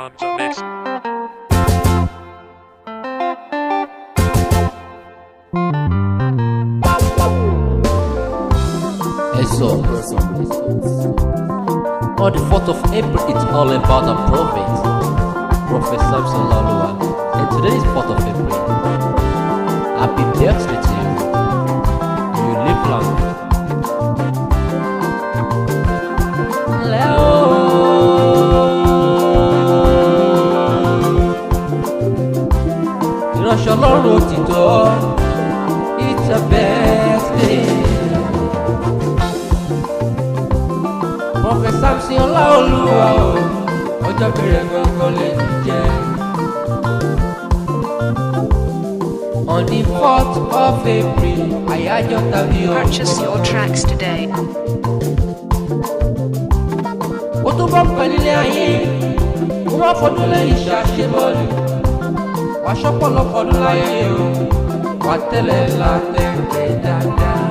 on the mix. So, on the 4th of April, it's all about the Prophet Samson Lalua. And today is 4th of April. Happy birthday to you. You live long. Ìránṣẹ́ Ọlọ́run òtítọ́, it's a birthday. Prophet Samson Ọláolúwa o, ọjọ́ bẹ̀rẹ̀ gangan lè ní jẹ́. On the 4th of April, àyájọ́ tàbí ọ̀pọ̀. Purchase your tracks today. Ó tún bọ́ pẹ̀lú ilé ayé, ó wá fọdún lẹ́yìn ṣàṣebọ́ọ̀lù. Wàá ṣọ́pọ̀lọpọ̀ ọdún láyé o, wàá tẹ̀lé látẹ̀gbẹ́ dáadáa.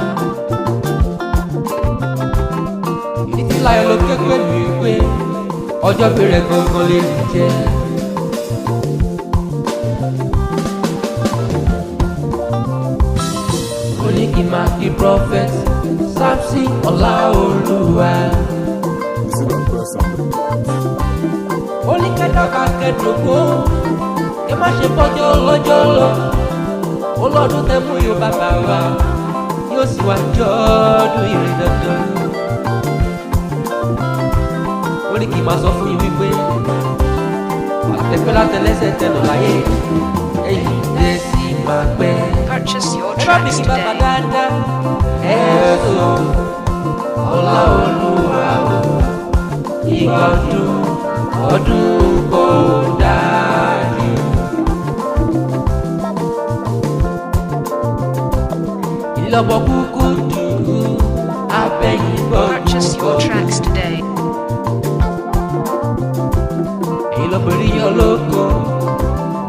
Láyọ̀ ló ké pẹ̀lú ìwé ọjọ́ bẹ̀rẹ̀ gangan lè ní jẹ́. Ó ní kí n máa kí Prophet Samson Ọláolúwa. Ó ní kẹ́dọ̀ká kẹ́dọ̀kó kí má ṣe bọ́jọ́ lọ́jọ́ lọ. Ó lọ́dún tẹ́ mú yóò bàbá wa yóò sì wá jọ́ ọdún ìrìn dandan. Ó ní kí n máa sọ fún yín wípé àtẹ̀pẹ́ látẹlẹsẹ̀ tẹ̀lọ láyé èyí tẹ̀ sí máa pẹ́. Purchase your Ẹ bá mi tracks kí bàbá today. dáadáa. Ẹ̀sọ́ Ọláolúwa o, ìgbà ọdún kò dájú. Ìlọ́bọ̀ kúkú dùkú abẹ́yìn bọ̀. Purchase your tracks today. Ìlọ́bìnrin yọ lóko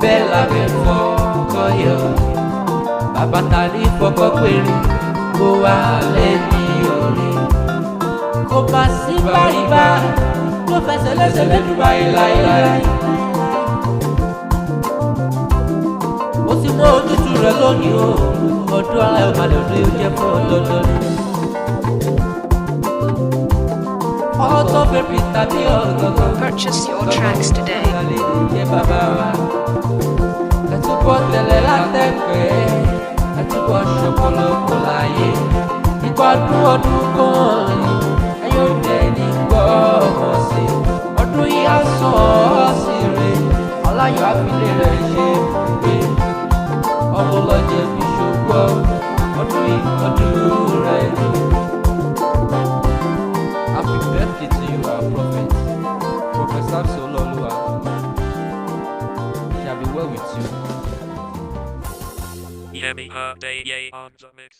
bẹ́ẹ̀ lábẹ́ fọ́kọ́ yọ. Bàbá ta ní fọ́kọ́ péré kó wá lẹ́ni orí. Kò bá sí báríbá tó fẹsẹ̀ lẹ́sẹ̀ lẹ́nu báyìí láéláé. Ó ti mọ ojútùú rẹ̀ lónìí o, ọdún aláyọ̀ balẹ̀ ọdún yóò jẹ́ fún ọdọọdún. Ọ̀tọ̀ bẹ̀rẹ̀ tàbí ọ̀gọ̀gọ̀. Purchase your tracks today. Jẹ́ bàbá wa. Ẹ̀túbọ̀ tẹ̀lé látẹ̀pẹ́, ẹ̀túbọ̀ ṣọ̀pọ̀lọpọ̀ láyé. Ìgbádùn ọdún kan ni ẹ̀yọ́ dẹ̀ ní gbọ́ ọmọ sí. Ọdún yìí á sọ ọ́ sí rẹ̀, ọláyọ̀ àfilẹ̀ rẹ̀ ṣe pé ọmọ lọ́jẹ̀ fi ṣògbọ́. Ọdún yìí ọdún rẹ̀ ni. Happy birthday to you, our prophet. Prophet Samson Ọláolúwa. It shall be well with you. Yemi her day on the mix.